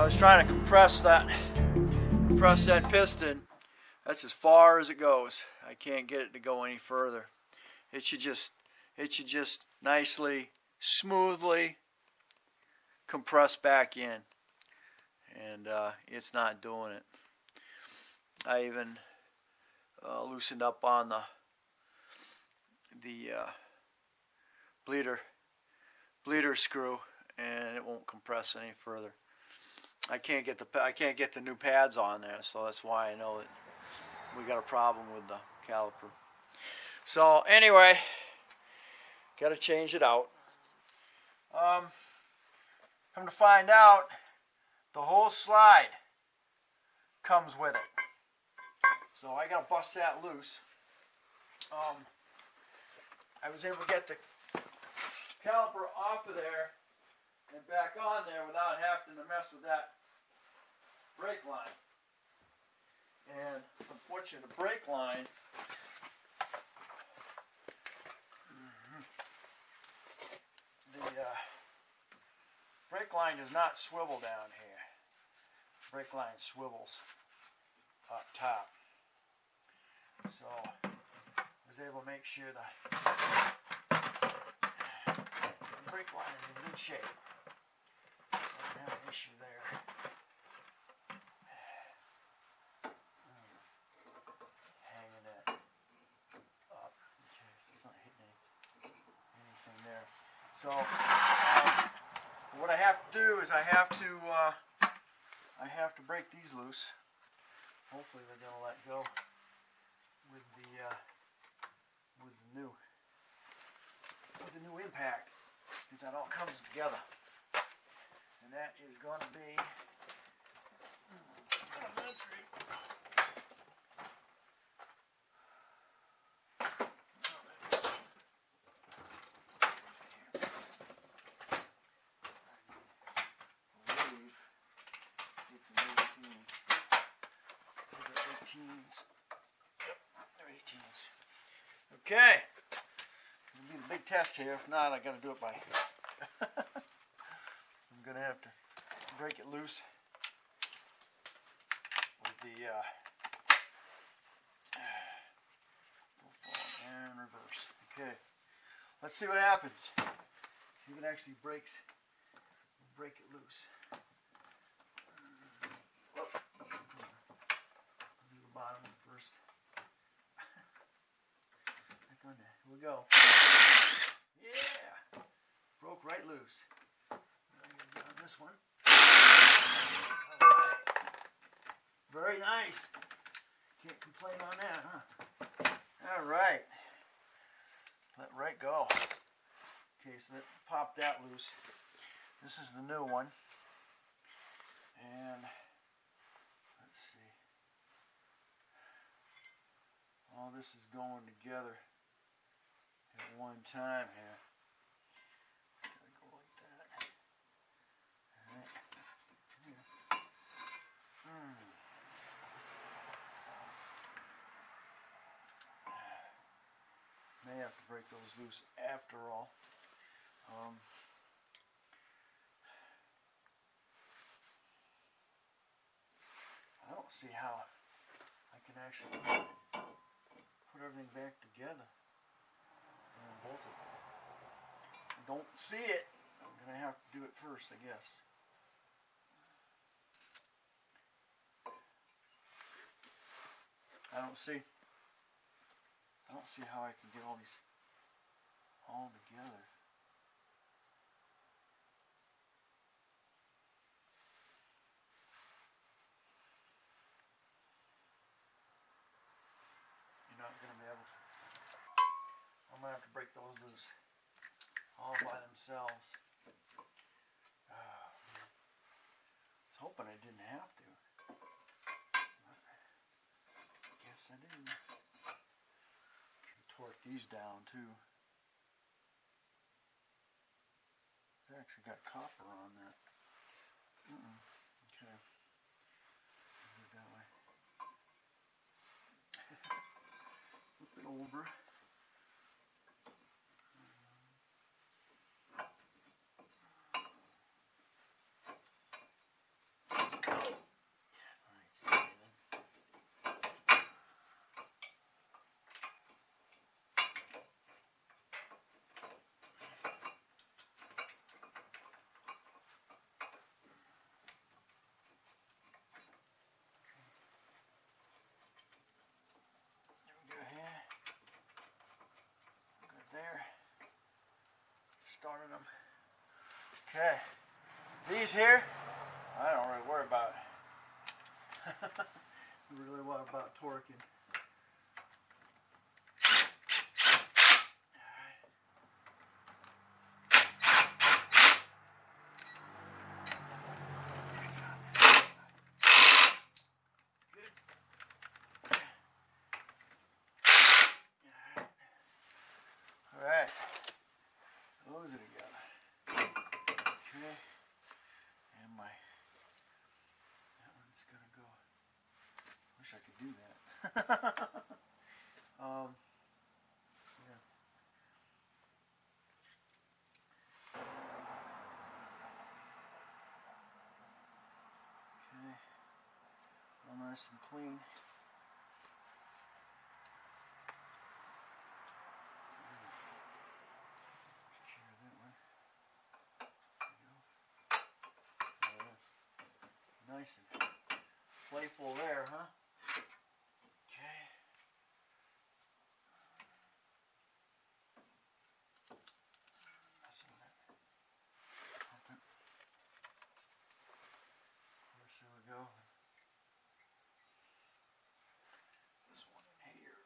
I was trying to compress that piston. That's as far as it goes. I can't get it to go any further. It should just nicely, smoothly compress back in, and it's not doing it. I even loosened up on the bleeder screw, and it won't compress any further. I can't get the new pads on there, so that's why I know that we got a problem with the caliper. So anyway, got to change it out. Come to find out, the whole slide comes with it. So I got to bust that loose. I was able to get the caliper off of there and back on there without having to mess with that brake line. And unfortunately, the brake line does not swivel down here. The brake line swivels up top. So I was able to make sure the brake line is in good shape. I don't have an issue there. Hanging that up. Okay, so it's not hitting anything there. So what I have to do is I have to break these loose. Hopefully they're going to let go with the new impact, because that all comes together, and that is going to be elementary. It's an 18. They're 18s. Yep, they're 18s. Okay. It'll be the big test here. If not, I got to do it by I'm going to have to break it loose with the full forward and reverse. Okay. Let's see what happens. See if it actually breaks. We'll break it loose. I'll do the bottom one first. Back on there. Here we go. Yeah! Broke right loose. I'm going to get on this one. Alright. Very nice. Can't complain on that, huh? Alright. Let right go. Okay, so that popped that loose. This is the new one. And let's see. All this is going together at one time here. Gotta go like that. Alright. May have to break those loose after all. I don't see how I can actually put everything back together and bolt it. I don't see it. I'm going to have to do it first, I guess. I don't see how I can get all these all together. You're not going to be able to. I'm going to have to break those loose all by themselves. I was hoping I didn't have to. Guess I do. Can torque these down too. They actually got copper on that. Okay. Do it that way. Flip it over. started them. Okay, these here, I don't really worry about. I really worry about torquing. Alright, those are together. Okay, and that one's gonna go. Wish I could do that. Yeah. Okay, all nice and clean. Nice and playful there, huh? Okay. Messing with it. Open. There we go. This one in here.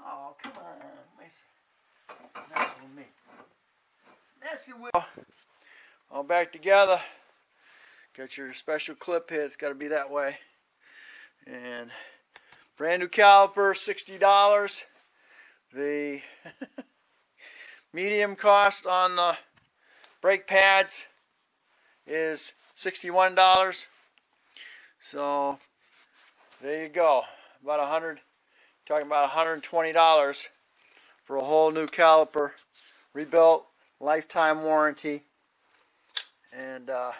Oh, come on. Mess with me. Messing with. All back together. Got your special clip here. It's got to be that way. And brand new caliper, $60. The medium cost on the brake pads is $61. So there you go. About talking about $120 for a whole new caliper, rebuilt, lifetime warranty, and got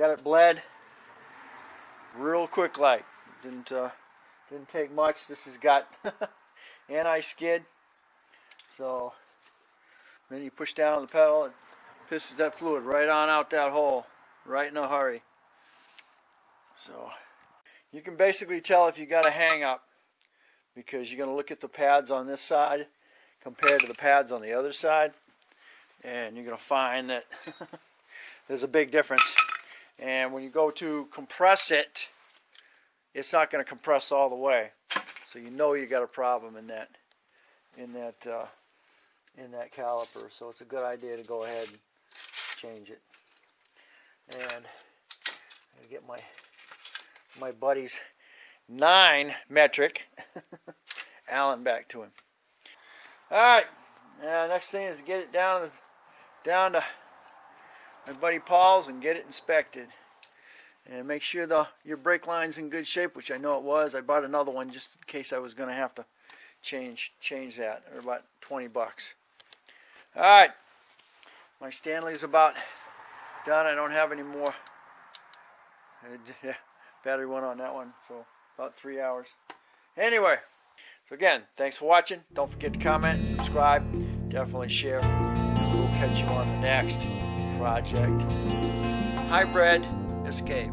it bled real quick. Like didn't take much. This has got anti-skid, so then you push down on the pedal and pisses that fluid right on out that hole, right in a hurry. So you can basically tell if you got a hang up because you're going to look at the pads on this side compared to the pads on the other side, and you're going to find that there's a big difference. And when you go to compress it, it's not going to compress all the way, so you know you got a problem in that caliper. So it's a good idea to go ahead and change it. And I'm going to get my buddy's 9 metric Allen back to him. Alright, now next thing is to get it down to my buddy Paul's and get it inspected. And make sure your brake line's in good shape, which I know it was. I bought another one just in case I was going to have to change that. They're about 20 bucks. Alright, my Stanley's about done. I don't have any more. Battery went on that one, so about 3 hours. Anyway, so again, thanks for watching. Don't forget to comment, subscribe, definitely share. We'll catch you on the next project. Hybrid Escape.